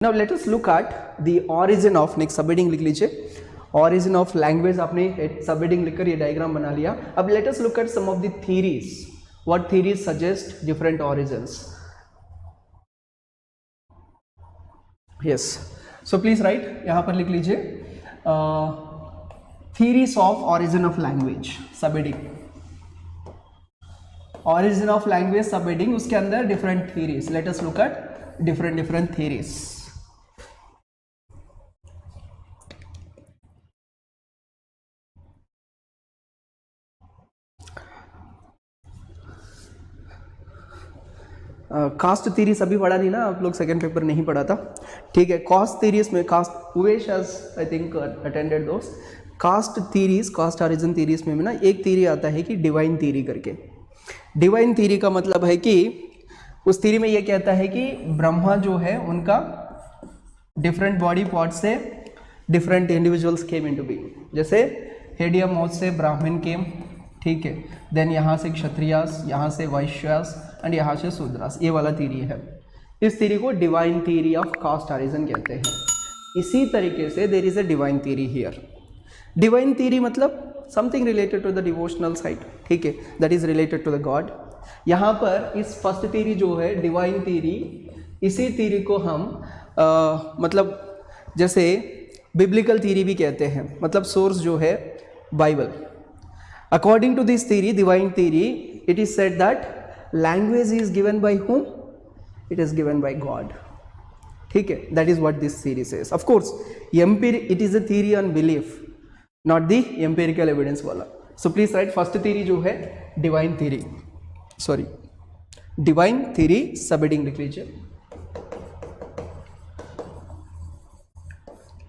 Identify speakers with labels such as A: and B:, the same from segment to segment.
A: Now let us look at the origin of, next subheading लिख लीजिए, origin of language. आपने subheading लिखकर ये डायग्राम बना लिया. अब let us look at some of the theories. What theories suggest different origins? Yes. So please write, यहाँ पर लिख लीजिए theories of origin of language. Subheading origin of language subheading, उसके अंदर different theories. Let us look at different theories. Caste theories अभी पढ़ा नहीं ना आप लोग, सेकंड पेपर नहीं पढ़ा था, ठीक है. कास्ट थीरीज में कास्ट उवेश has I think attended those. Caste theories, caste origin theories में ना एक थीरी आता है कि डिवाइन थीरी करके. डिवाइन थीरी का मतलब है कि उस थीरी में ये कहता है कि ब्रह्मा जो है उनका डिफरेंट बॉडी पार्ट से different individuals came into being. जैसे हेडिया माउथ से ब्राह्मण केम, ठीक है, देन यहाँ से क्षत्रियास, यहाँ से वैश्यास एंड यहाँ से शूद्रास. ये वाला थीरी है. इस थीरी को divine theory of caste origin कहते हैं. इसी तरीके से there is a divine theory here. Divine theory मतलब something related to the devotional side, ठीक है, that is related to the God. यहाँ पर इस फर्स्ट थीरी जो है डिवाइन थीरी, इसी थीरी को हम मतलब जैसे बिब्लिकल थीरी भी कहते हैं, मतलब सोर्स जो है Bible. According to this theory, divine theory, it is said that language is given by whom? It is given by God. ठीक है, that is what this theory says. Of course, it is a theory on belief, not the empirical evidence वाला. So please write first theory जो है divine theory. Sorry, divine theory subheading लिख लीजिए.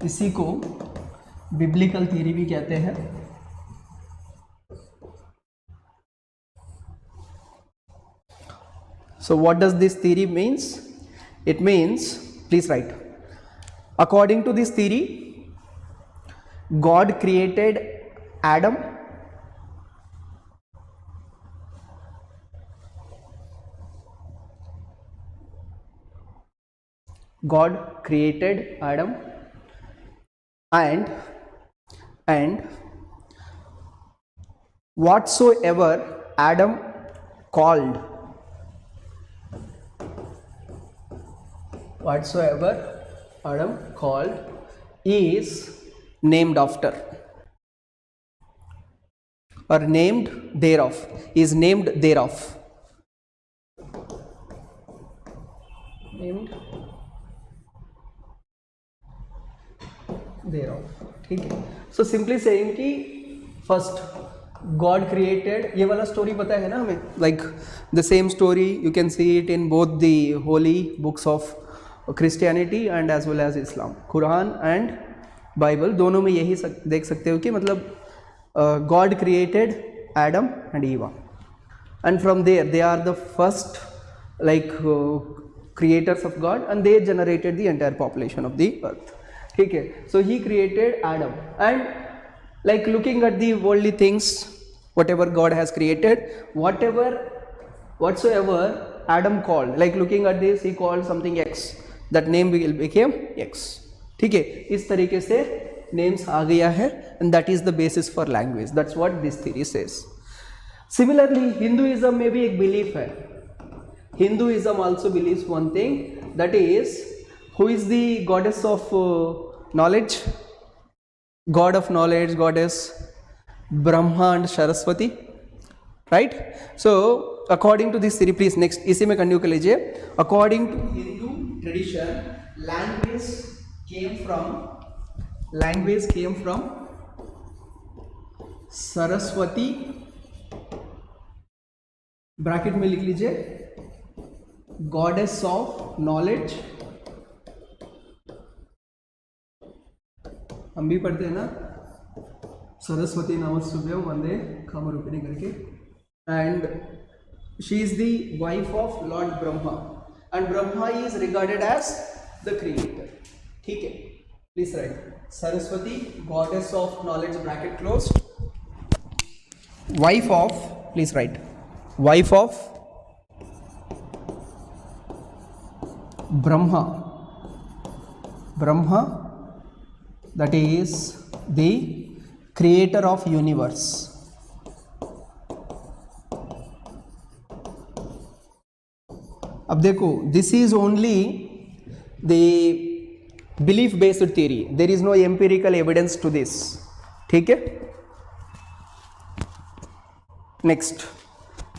A: इसी को biblical theory भी कहते हैं. So what does this theory means? It means, please write, according to this theory, God created Adam. God created Adam and whatsoever Adam called, whatsoever Adam called is named after, or named thereof, is named thereof, named thereof, ठीक है. So simply saying कि first God created, ये वाला story पता है ना हमें, like the same story you can see it in both the holy books of Christianity and as well as Islam. Quran and Bible दोनों में यही देख सकते हो कि मतलब God created Adam and Eva, and from there they are the first like creators of God and they generated the entire population of the earth, ठीक है. So he created Adam and like looking at the worldly things, whatever God has created, whatsoever Adam called, like looking at this, he called something X, that name became X, ठीक है. इस तरीके से names आ गया है and that is the basis for language. That's what this theory says. Similarly, Hinduism में भी एक belief है. Hinduism also believes one thing, that is, who is the goddess of knowledge? God of knowledge, goddess Brahma and Saraswati, right? So according to this theory, please next इसी में continue कर लीजिए. According to Hindu tradition, language came from Saraswati, bracket में लिख लीजिए, goddess of knowledge. हम भी पढ़ते हैं ना, सरस्वती नमस्तुभ्यं वंदे कामरूपिणी करके. And she is the wife of Lord Brahma and Brahma is regarded as the creator, ठीक है. Please write Saraswati, goddess of knowledge, bracket closed, wife of, please write, wife of Brahma Brahma, that is the creator of universe. अब देखो, this is only the belief based theory, there is no empirical evidence to this. ठीक है. Next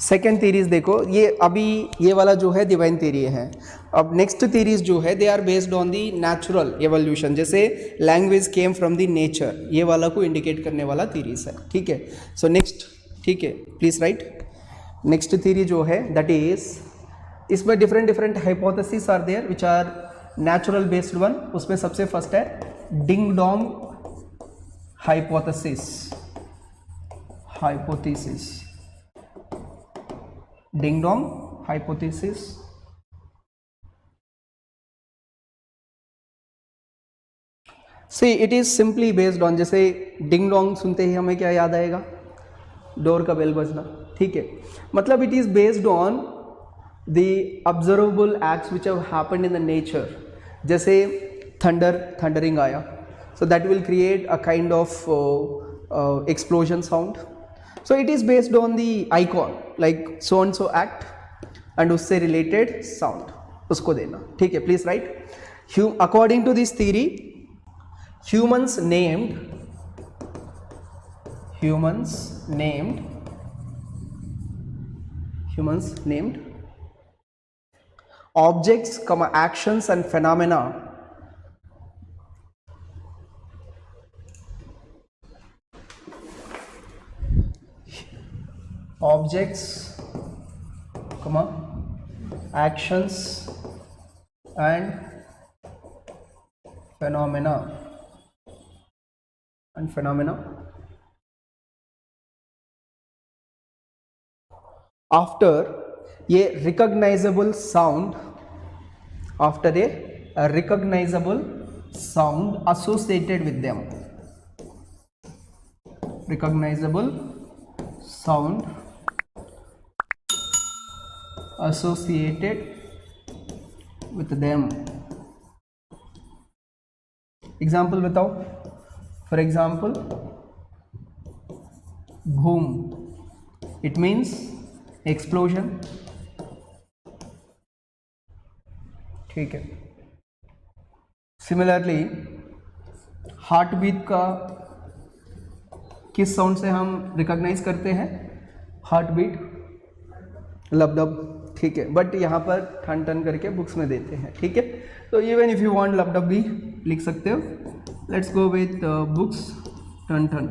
A: second theories देखो, ये अभी ये वाला जो है डिवाइन थीरी है. अब नेक्स्ट थीरीज जो है they are based on the natural evolution, जैसे language came from the nature, ये वाला को इंडिकेट करने वाला थीरीज है. ठीक है. सो नेक्स्ट, ठीक है, प्लीज राइट. नेक्स्ट थीरी जो है दैट इज, इसमें different different hypothesis are there which are natural based one. उसमें सबसे फर्स्ट है ding dong hypothesis. Hypothesis, ding dong hypothesis. See it is simply based on, जैसे ding Dong सुनते ही हमें क्या याद आएगा? डोर का बेल बजना. ठीक है. मतलब it is based on the observable acts which have happened in the nature. जैसे thundering आया, so that will create a kind of explosion sound. So it is based on the icon like so and so act and उससे related sound उसको देना. ठीक है, please write. According to this theory, humans named objects, actions and phenomena objects, actions and phenomena after a recognizable sound, after a recognizable sound associated with them. Recognizable sound associated with them. Example बताओ. For example, boom, it means explosion. ठीक है. Similarly heart beat का किस sound से हम recognize करते हैं? Heart beat, lubdub. ठीक है, बट यहाँ पर ठन ठन करके बुक्स में देते हैं. ठीक है. तो इवन इफ यू वांट लबडब भी लिख सकते हो. लेट्स गो विथ बुक्स ठन ठन.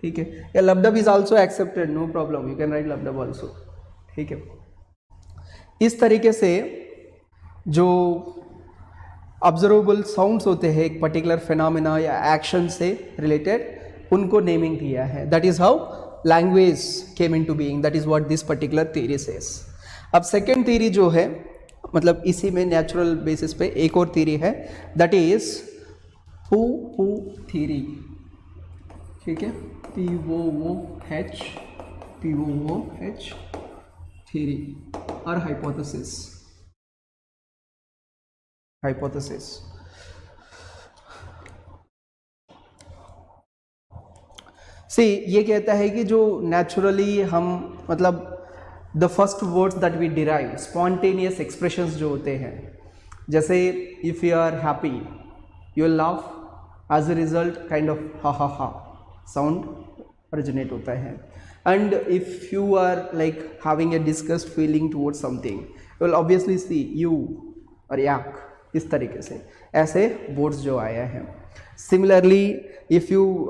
A: ठीक है. या lubdub is also accepted, no problem, you can write lubdub also. ठीक है. इस तरीके से जो ऑब्जर्वेबल साउंड्स होते हैं एक पर्टिकुलर फिनोमेना या एक्शन से रिलेटेड, उनको नेमिंग दिया है. That is how language came into being. That is what this particular theory says. अब सेकेंड थ्योरी जो है, मतलब इसी में नेचुरल बेसिस पे एक और थ्योरी है, दैट इज पू थ्योरी. ठीक है. POOH थ्योरी और हाइपोथेसिस. सी ये कहता है कि जो नेचुरली हम, मतलब the first words that we derive, spontaneous expressions जो होते हैं, जैसे if you are happy you will laugh, as a result kind of ha ha ha sound originate होता है. And if you are like having a disgust feeling towards something, you will obviously see you और yuck. इस तरीके से ऐसे words जो आया है. Similarly if you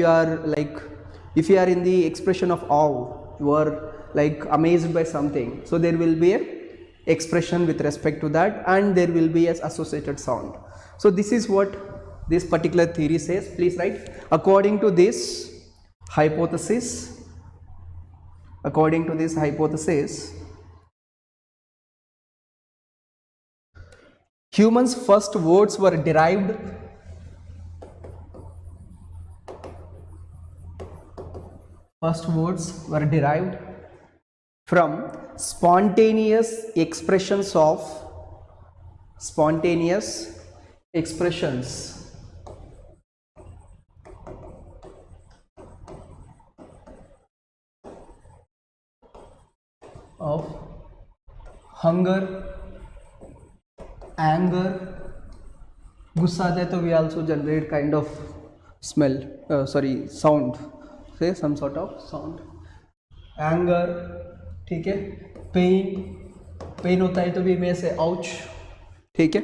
A: are in the expression of aw, you are like amazed by something, so there will be a expression with respect to that and there will be as associated sound. So this is what this particular theory says. Please write. According to this hypothesis, humans' first words were derived from spontaneous expressions of hunger, anger, गुस्सा आ जाए तो we also generate kind of smell, sound, say some sort of sound. Anger, ठीक है. Pen होता है तो भी मैं से आउच, ठीक है.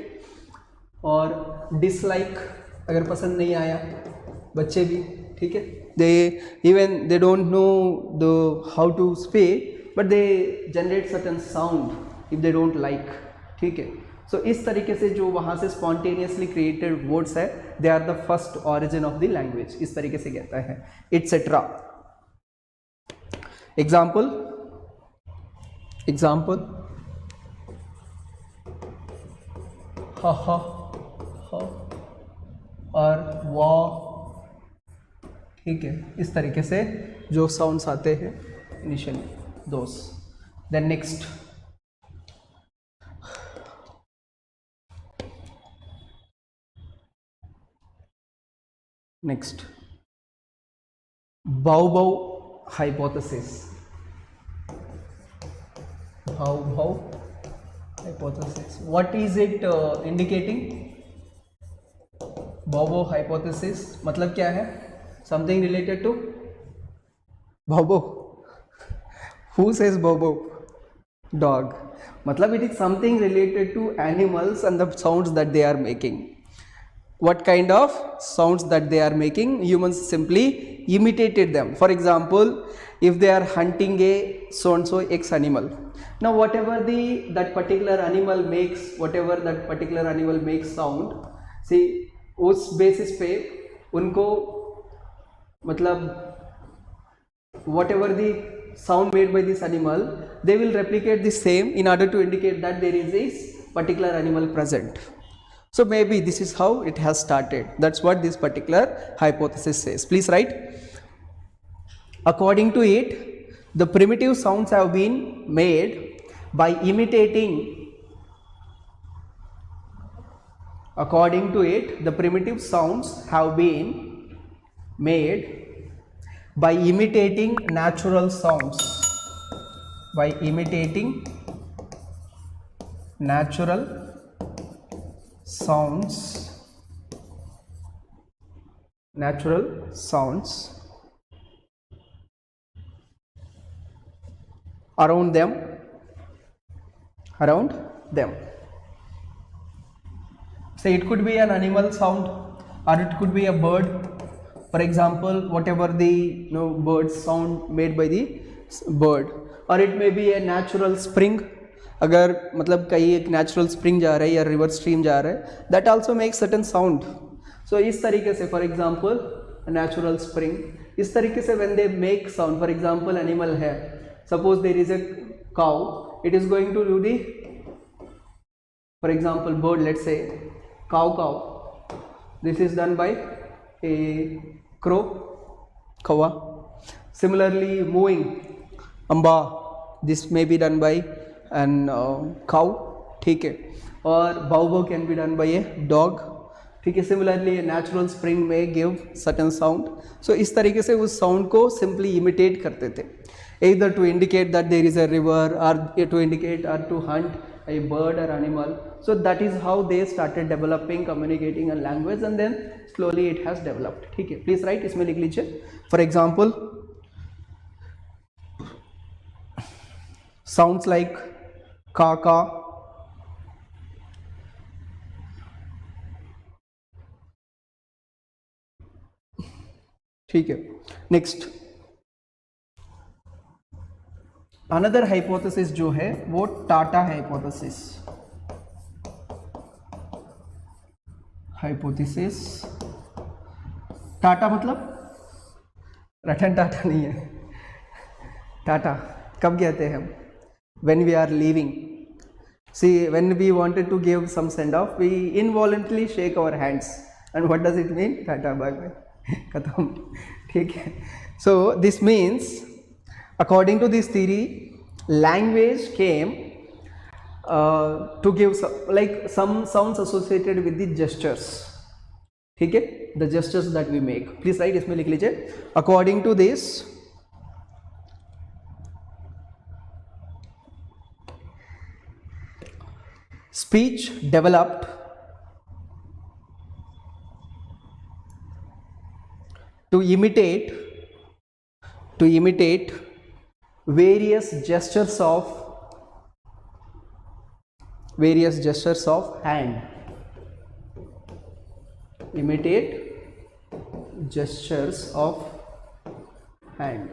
A: और डिसलाइक, अगर पसंद नहीं आया, बच्चे भी, ठीक है, they don't know the how to speak but they generate certain sound if they don't like, ठीक है. सो इस तरीके से जो वहाँ से स्पॉन्टेनियसली क्रिएटेड वर्ड्स है, they are the first origin of the language, इस तरीके से कहता है, इट्सेट्रा. एग्जाम्पल हा और वाह, ठीक है. इस तरीके से जो साउंड्स आते हैं इनिशियली, दोस. देन नेक्स्ट बाउ हाइपोथेसिस. बाउ hypothesis, what is it indicating? बाउ हाइपोथेसिस मतलब क्या है? समथिंग रिलेटेड टू बाउ. हु सेज बाउ? डॉग. मतलब it is something related to animals and the sounds that they are making. What kind of sounds that they are making? Humans simply imitated them. For example, if they are hunting a so and so X animal, now whatever that particular animal makes sound, see उस basis पे उनको मतलब whatever the sound made by this animal, they will replicate the same in order to indicate that there is this particular animal present. So maybe this is how it has started. That's what this particular hypothesis says. Please write. According to it, the primitive sounds have been made by imitating. According to it, the primitive sounds have been made by imitating natural sounds. By imitating natural sounds around them. Say it could be an animal sound or it could be a bird. For example, whatever the bird sound made by the bird, or it may be a natural spring. अगर मतलब कहीं एक natural spring जा रहा है या river stream जा रहा है, that also makes certain sound. So इस तरीके से फॉर एग्जांपल नेचुरल स्प्रिंग, इस तरीके से when they make sound, for example animal है, suppose there is a cow, it is going to do the, for example bird, let's say cow, this is done by a crow, कौवा. Similarly mooing, अम्बा, this may be done by and cow, ठीक है. और bow can be done by a dog, ठीक है. Similarly natural spring में give certain sound. So इस तरीके से उस साउंड को सिंपली इमिटेट करते थे, either to indicate that there is a river or to indicate or to hunt a bird or animal. So that is how they started developing, communicating a language, and then slowly it has developed. ठीक है. Please right, इसमें लिख लीजिए. For example sounds like काका, ठीक है. Next another hypothesis जो है वो टाटा हाइपोथेसिस. टाटा मतलब रतन टाटा नहीं है. टाटा कब कहते हैं हम? when we are leaving. See, when we wanted to give some send off, we involuntarily shake our hands, and what does it mean? Tata, bye bye, khatam, ठीक है. So this means, according to this theory, language came to give some sounds associated with the gestures. ठीक है, the gestures that we make. Please write, इसमें लिख लीजिए. According to this, speech developed to imitate various gestures of hand. Imitate gestures of hand.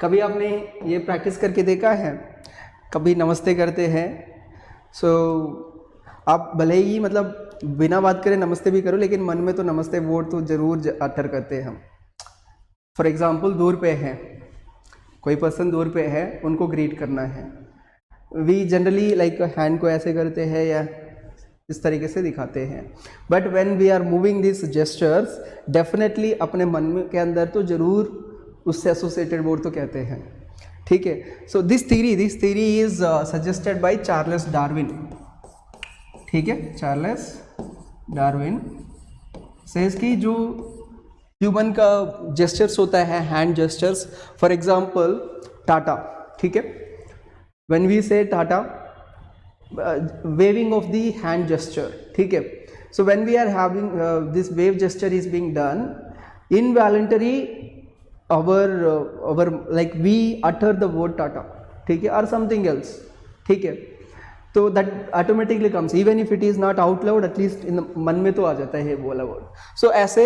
A: कभी आपने ये practice करके देखा है? कभी नमस्ते करते हैं, सो आप भले ही मतलब बिना बात करे नमस्ते भी करो, लेकिन मन में तो नमस्ते वर्ड तो ज़रूर अटर करते हैं हम. फॉर एग्ज़ाम्पल, दूर पे हैं, कोई पर्सन दूर पे है, उनको ग्रीट करना है. वी जनरली लाइक हैंड को ऐसे करते हैं या इस तरीके से दिखाते हैं. But when we are moving this gestures, definitely अपने मन में के अंदर तो ज़रूर उससे एसोसिएटेड वर्ड तो कहते हैं. ठीक है. So this theory is suggested by Charles Darwin. ठीक है, चार्ल्स डार्विन सेज कि जो ह्यूमन का जेस्चर्स होता है, hand gestures, for example tata. ठीक है, when we say tata, waving of the hand gesture. ठीक है. So when we are having this wave gesture is being done, involuntary our like we utter the word Tata. ठीक है, or something else. ठीक है, तो that automatically comes, even if it is not out loud, at least in the मन में तो आ जाता है वो वाला वर्ड. सो ऐसे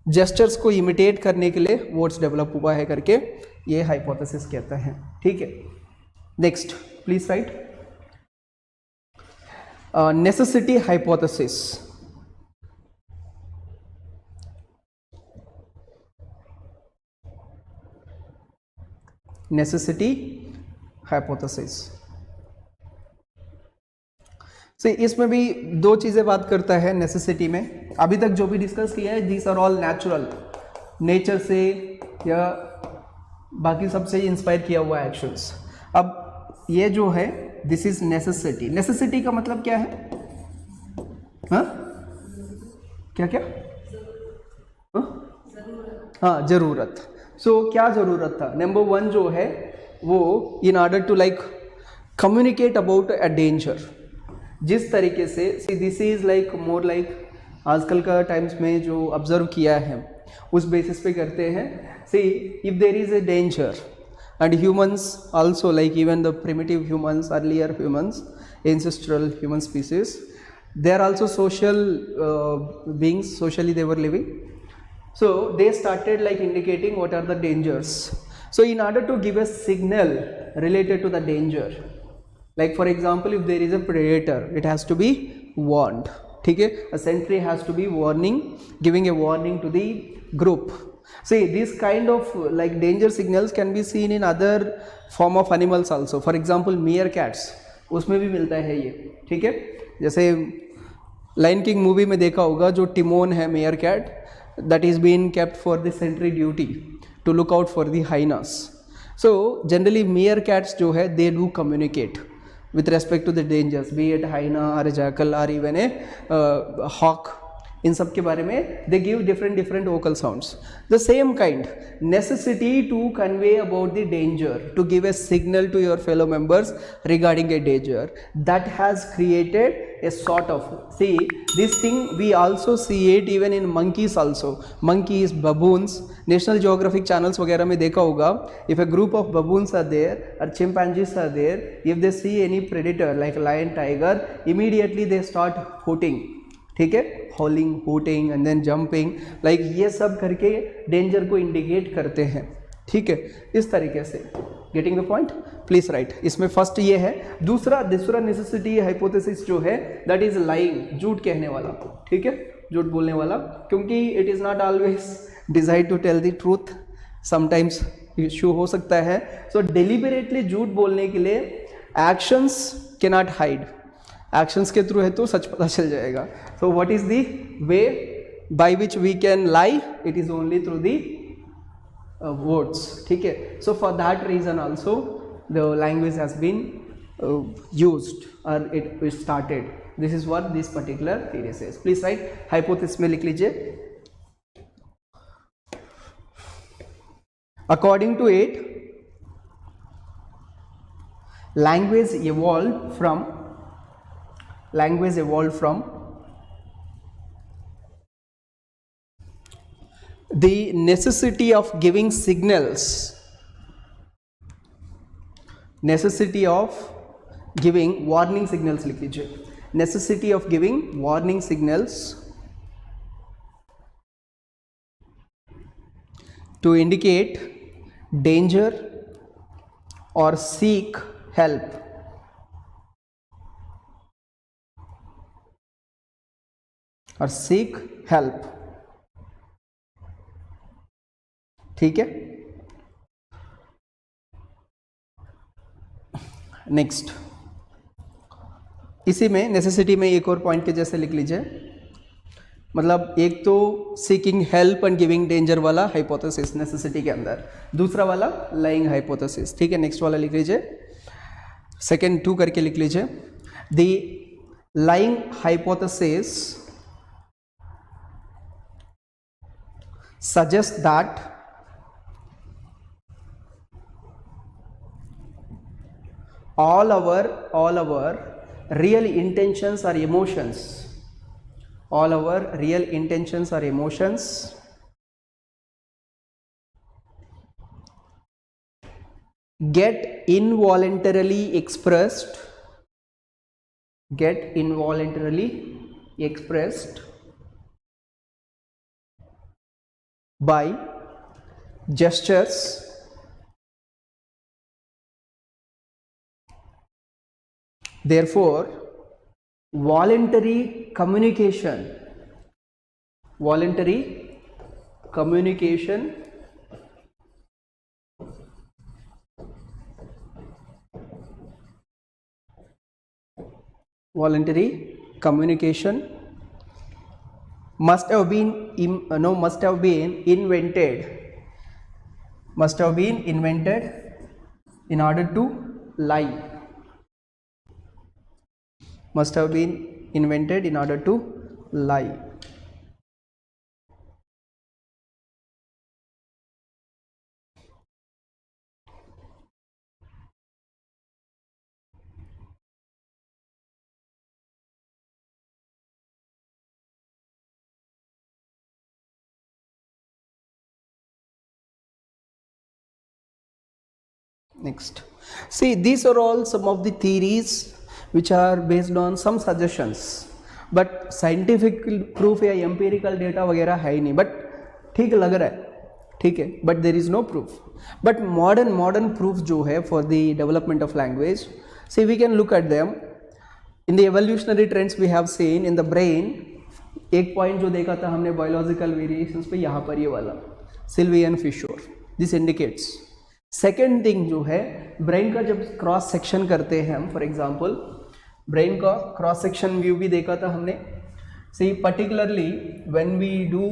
A: जेस्चर्स को इमिटेट करने के लिए वर्ड्स डेवलप हुआ है करके ये हाइपोथेसिस कहता है. ठीक है. Next please right. Necessity hypothesis. Necessity hypothesis से इसमें भी दो चीज़ें बात करता है. नेसेसिटी में अभी तक जो भी डिस्कस किया है, these are all natural, nature से या बाकी सबसे इंस्पायर किया हुआ एक्शंस. अब ये जो है, दिस इज नेसेसिटी. नेसेसिटी का मतलब क्या है? हाँ, क्या क्या? हाँ, ज़रूरत. सो क्या ज़रूरत था? नंबर वन जो है वो in order to like communicate about a danger. जिस तरीके से this is like more like आजकल का टाइम्स में जो ऑब्जर्व किया है उस बेसिस पे करते हैं. See if there is a danger and humans also, like even the primitive humans, earlier humans, ancestral human species, they are also social beings. Socially they were living, so they started like indicating what are the dangers. So in order to give a signal related to the danger, like for example if there is a predator, it has to be warned. ठीक है, a sentry has to be giving a warning to the group. See, this kind of like danger signals can be seen in other form of animals also. For example, meerkats, उसमें भी मिलता है ये. ठीक है, जैसे लायन किंग मूवी में देखा होगा, जो टिमोन है meerkat, that is being kept for the sentry duty to look out for the hyenas. So generally meerkats जो है, they do communicate with respect to the dangers, be it hyena or a jackal or even a hawk. इन सब के बारे में they give different vocal sounds. The same kind necessity to convey about the danger, to give a signal to your fellow members regarding a danger, that has created a sort of, see this thing we also see it even in monkeys also. Monkeys, baboons, National Geographic channels वगैरह में देखा होगा, if a group of baboons are there or chimpanzees are there, if they see any predator like lion, tiger, immediately they start hooting. ठीक है, howling, hooting and then jumping, like ये सब करके danger को इंडिकेट करते हैं. ठीक है, इस तरीके से. Getting the point? Please right. इसमें फर्स्ट ये है. दूसरा नेसेसिटी हाइपोथेसिस जो है, दैट इज लाइंग, झूठ कहने वाला. ठीक है, झूठ बोलने वाला, क्योंकि it is not always desire to tell the truth, sometimes issue हो सकता है. सो डेलिबरेटली झूठ बोलने के लिए actions can not hide. Actions के थ्रू है तो सच पता चल जाएगा. So what is the way by which we can lie? It is only through the words. ठीक है, so for that reason also the language has been used or it started. This is what this particular theory says. Please write hypothesis में लिख लीजिए. According to it, language evolved from the necessity of giving signals, warning signals लिख लीजिए. necessity of giving warning signals to indicate danger or seek help. ठीक है. Next, इसी में necessity में एक और पॉइंट के जैसे लिख लीजिए. मतलब एक तो seeking help and giving danger वाला हाइपोथेसिस नेसेसिटी के अंदर, दूसरा वाला लाइंग हाइपोथेसिस. ठीक है, नेक्स्ट वाला लिख लीजिए, सेकेंड 2 करके लिख लीजिए. The lying hypothesis suggest that all our real intentions or emotions, get involuntarily expressed by gestures, therefore voluntary communication must have been invented in order to lie. Next, see, these are all some of the theories which are based on some suggestions, but scientific proof या empirical data वगैरह है ही नहीं, but ठीक लग रहा है, ठीक है, but there is no proof. But modern proof जो है for the development of language, see, we can look at them in the evolutionary trends we have seen in the brain. एक पॉइंट जो देखा था हमने बायोलॉजिकल वेरिएशंस पे, यहाँ पर ये वाला Sylvian fissure, this indicates. Second thing जो है, ब्रेन का जब क्रॉस सेक्शन करते हैं हम, फॉर एग्जांपल ब्रेन का क्रॉस सेक्शन व्यू भी देखा था हमने. See, particularly when we do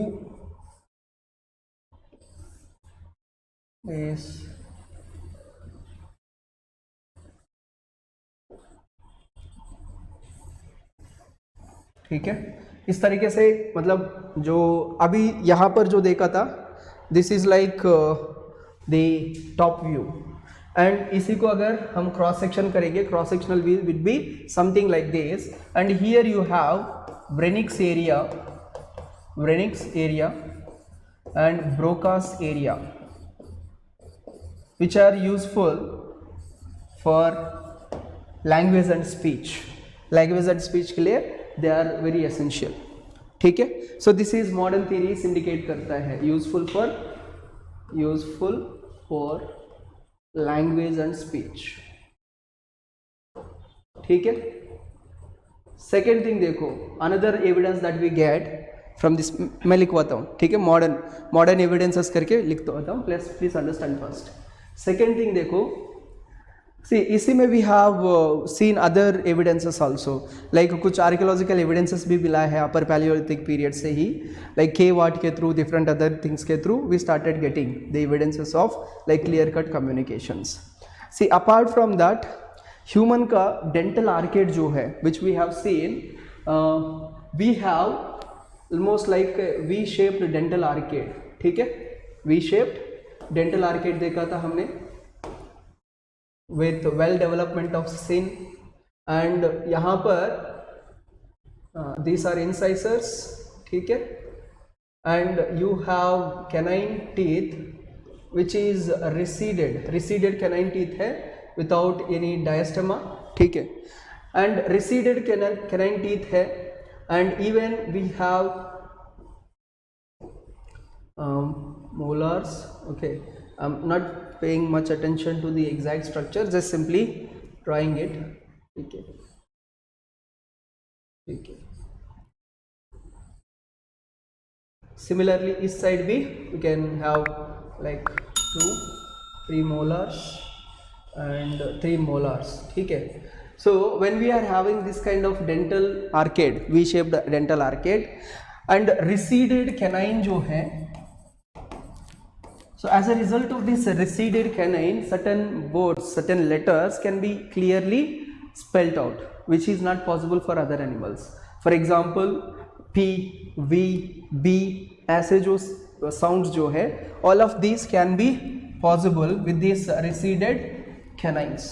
A: this, ठीक है, इस तरीके से, मतलब जो अभी यहाँ पर जो देखा था, this is like the top view, and इसी को अगर हम क्रॉस सेक्शन करेंगे, cross sectional view will be something like this, and here you have Wernicke's area and Broca's area which are useful for language and speech के लिए they are very essential. ठीक है, so this is modern theories indicate करता है useful for language and speech. ठीक है. second thing देखो, another evidence that we get from this, मैं लिखवाता हूँ, ठीक है, modern evidences करके लिखता होता हूँ, please understand first. second thing देखो, see, इसी में we have seen other evidences also, like कुछ archaeological evidences भी मिला है upper paleolithic period से ही, like cave art के through, different other things के through we started getting the evidences of like clear cut communications. See, apart from that, human का dental arcade जो है which we have seen, we have almost like V shaped dental arcade, ठीक है, V shaped dental arcade देखा था हमने with well development of skin, and यहाँ पर these are incisors, ठीक है, and you have canine teeth which is receded canine teeth है without any diastema, ठीक है, and receded canine teeth है, and even we have molars. Okay, I'm not paying much attention to the exact structure, just simply drawing it, ठीक है, ठीक है. Similarly इस side भी you can have like 2-3 molars and 3 molars, ठीक है. So when we are having this kind of dental arcade, V-shaped dental arcade and receded canine जो है, so as a result of this receded canine, certain words, certain letters can be clearly spelled out, which is not possible for other animals. For example, P, V, B, ऐसे जो sounds जो है, all of these can be possible with these receded canines.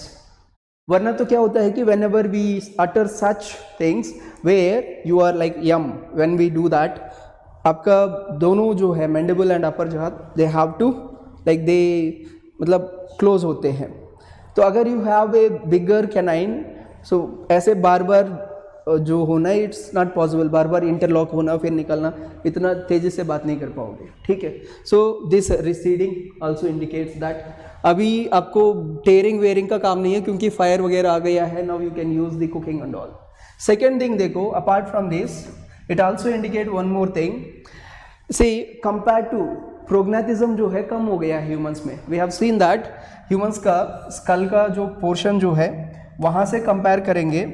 A: वरना तो क्या होता है कि whenever we utter such things where you are like yum, when we do that, आपका दोनों जो है mandible and upper jaw, they have to like they मतलब close होते हैं. तो अगर you have a bigger canine, so ऐसे बार बार जो होना, it's not possible, bar bar interlock होना फिर निकलना, इतना तेज़ी से बात नहीं कर पाओगे, ठीक है. So this receding also indicates that अभी आपको टेयरिंग वेयरिंग का काम नहीं है क्योंकि फायर वगैरह आ गया है. Now you can use the cooking and all. Second thing देखो, apart from this it also indicate one more thing. See compare to prognathism जो है कम हो गया है ह्यूमंस में. We have seen that humans का स्कल का जो पोर्शन जो है वहाँ से कंपेयर करेंगे,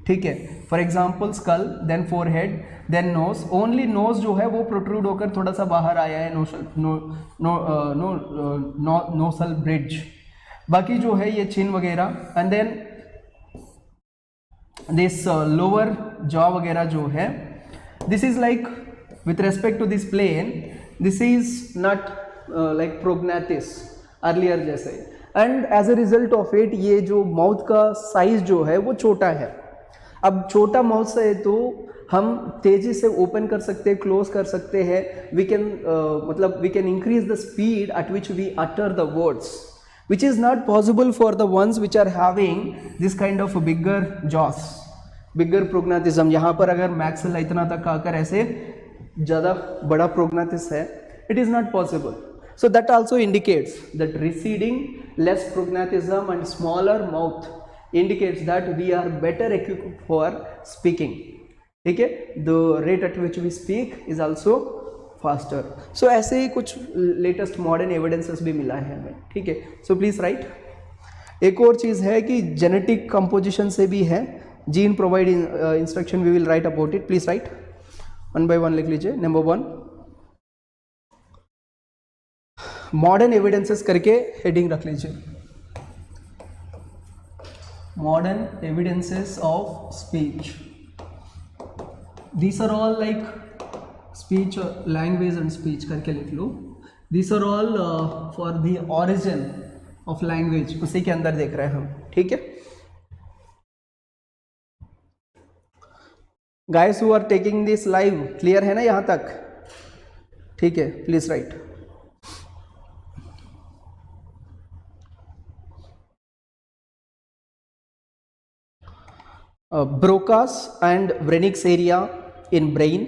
A: ठीक है. For example skull, then forehead, then nose. Only nose जो है वो प्रोट्रूड होकर थोड़ा सा बाहर आया है, नोसल ब्रिज. बाकी जो है ये चिन वगैरह, and then this lower jaw वगैरह जो है, this is like with respect to this plane, this is not like prognathous earlier जैसे, and as a result of it ये जो माउथ का साइज जो है वो छोटा है. अब छोटा माउथ है तो हम तेजी से ओपन कर सकते हैं, क्लोज कर सकते हैं. वी कैन मतलब we can increase the speed at which we utter the words, which is not possible for the ones which are having this kind of bigger jaws, bigger prognathism. यहाँ पर अगर maxilla इतना तक आकर ऐसे ज़्यादा बड़ा प्रोग्नेटिस है, it is not possible. So that also indicates that receding, less prognatism and smaller mouth indicates that we are better equipped for speaking. ठीक है, the rate at which we speak is also faster. So ऐसे ही कुछ latest modern evidences भी मिला है हमें, ठीक है. So please write. एक और चीज़ है कि genetic composition से भी है. Gene provide instruction, we will write about it. Please write. One by one लिख लीजिए. Number 1. मॉडर्न एविडेंसेस करके हेडिंग रख लीजिए. Modern evidences of speech. These are all like speech, language and speech करके लिख लो. These are all for the origin of language, उसी के अंदर देख रहे हैं हम, ठीक है. Guys who are taking this live, clear है ना यहाँ तक? ठीक है, please write. Broca's and Wernicke's area in brain.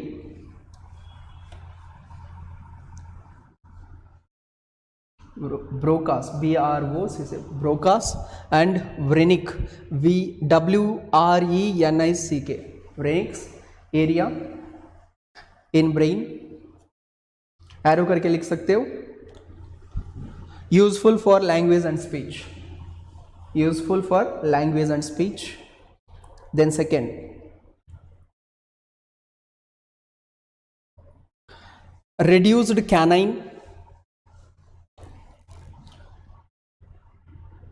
A: Broca's, B-R-O-C-C, Broca's and Wernicke, W-R-E-N-I-C-K, Wernicke's area in brain. Arrow करके लिख सकते हो. Useful for language and speech. Useful for language and speech. Then second, reduced canine,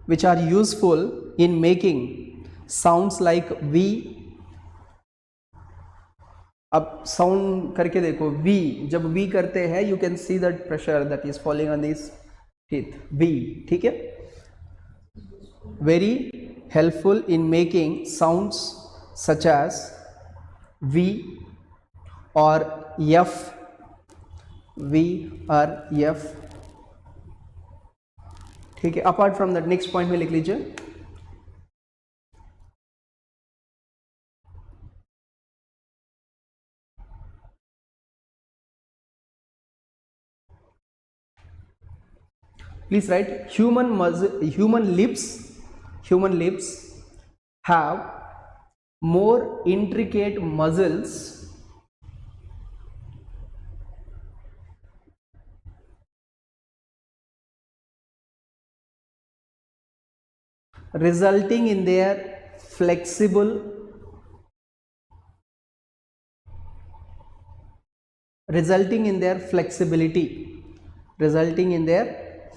A: which are useful in making sounds like V, अब sound करके देखो V, जब V करते हैं you can see that pressure that is falling on this teeth, V, ठीक है। Very helpful in making sounds such as V और F, V और एफ, ठीक है। Apart from that next point में लिख लीजिए, please write human lips have more intricate muscles resulting in their flexible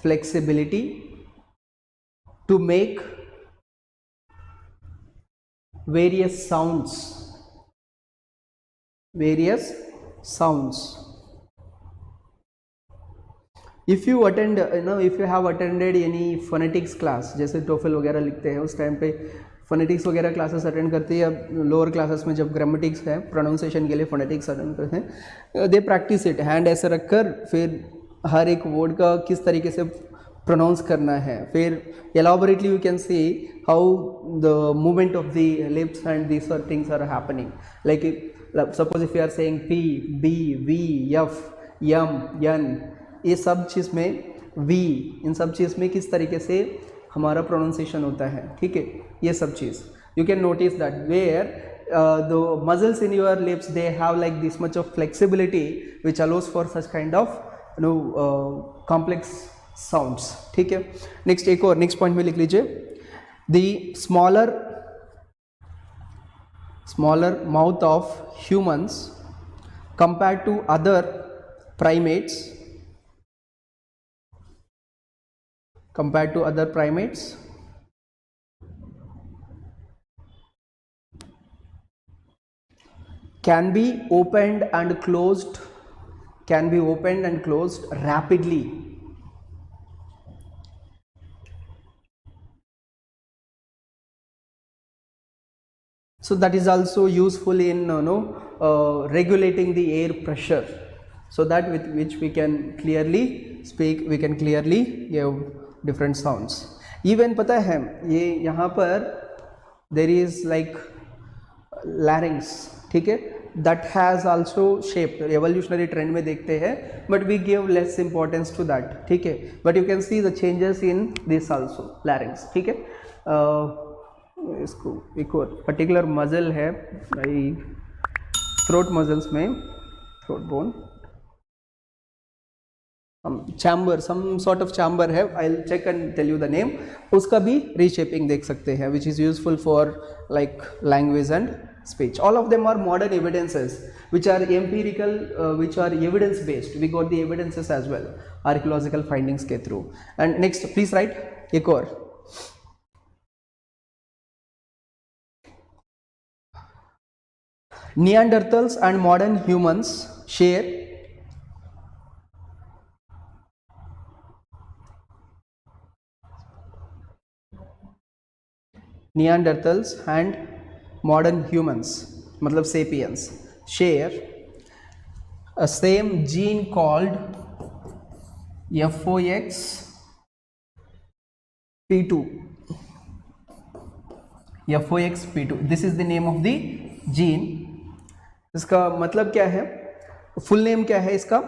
A: flexibility to make various sounds. If you attend, if you have attended any phonetics class, जैसे TOEFL वगैरह लिखते हैं उस time पे phonetics वगैरह क्लासेस अटेंड करते हैं, या लोअर क्लासेस में जब ग्रामेटिक्स है प्रोनाउंसिएशन के लिए फोनेटिक्स अटेंड करते हैं, दे प्रैक्टिस इट, हैंड ऐसे रखकर फिर हर एक वर्ड का किस तरीके से प्रोनाउंस करना है, फिर elaborately you can see how the movement of the lips and this are things are happening, like suppose if you are saying P, B, V, F, M, N, ये सब चीज़ में वी, इन सब चीज़ में किस तरीके से हमारा प्रोनाउंसिएशन होता है, ठीक है। ये सब चीज़ you can notice that where the muscles in your lips they have like this much of flexibility which allows for such kind of complex sounds, ठीक है। नेक्स्ट एक और नेक्स्ट पॉइंट में लिख लीजिए, the smaller mouth of humans compare to other primates can be opened and closed rapidly. So that is also useful in regulating the air pressure, so that with which we can clearly speak, we can clearly give different sounds. Even पता है ये यहाँ पर there is like larynx, ठीक है, that has also shaped, evolutionary trend में देखते हैं, but we give less importance to that, ठीक है, but you can see the changes in this also, larynx, ठीक है। इसको एक और पर्टिकुलर मसल है भाई थ्रोट मसल्स में, throat bone chamber, some sort of chamber है, I will check and tell you the name, उसका भी रीशेपिंग देख सकते हैं, which is useful for like language and speech. All of them are modern evidences which are empirical, which are evidence based. We got the evidences as well, archaeological findings के through. And next please write एक और, Neanderthals and modern humans share Neanderthals and modern humans मतलब sapiens share a same gene called FOXP2. FOXP2, this is the name of the gene. इसका मतलब क्या है, full name क्या है इसका,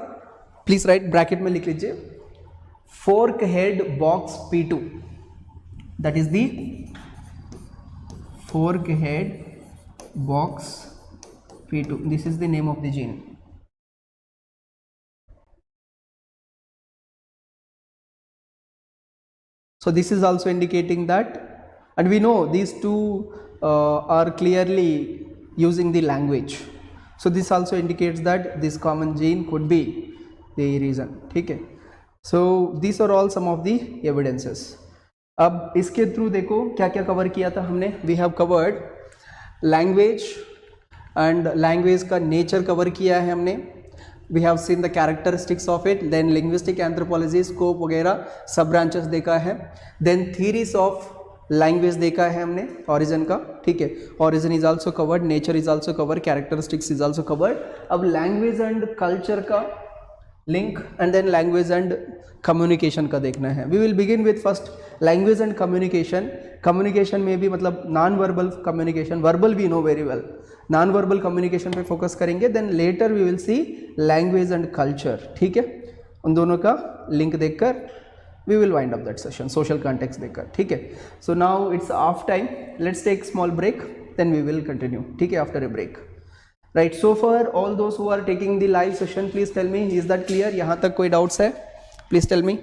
A: प्लीज राइट ब्रैकेट में लिख लीजिए, fork head box P2, that is the fork head box P2. This is the name of the gene. So this is also indicating that, and we know these two are clearly using the language. So this also indicates that this common gene could be the reason, ठीक है। So these are all some of the evidences. अब इसके through देखो क्या क्या cover किया था हमने. We have covered language and language का नेचर कवर किया है हमने. We have seen the characteristics of it. Then linguistic anthropology scope वगैरह सब ब्रांचेस देखा है. देन थीरीज ऑफ लैंग्वेज देखा है हमने ऑरिजिन का. ठीक है, origin is also covered, nature is also covered, characteristics is also covered. अब लैंग्वेज एंड कल्चर का link and then language and communication का देखना है. We will begin with first language and communication. Communication में भी मतलब non verbal communication, verbal we know very well, non verbal communication पे focus करेंगे. Then later we will see language and culture. ठीक है, उन दोनों का लिंक देखकर we will wind up that session, social context देखकर. ठीक है, so now it's off time, let's take small break, then we will continue. ठीक है, after a break. Right, so far all those who are taking the live session, please tell me, is that clear? यहाँ तक कोई doubts है? Please tell me.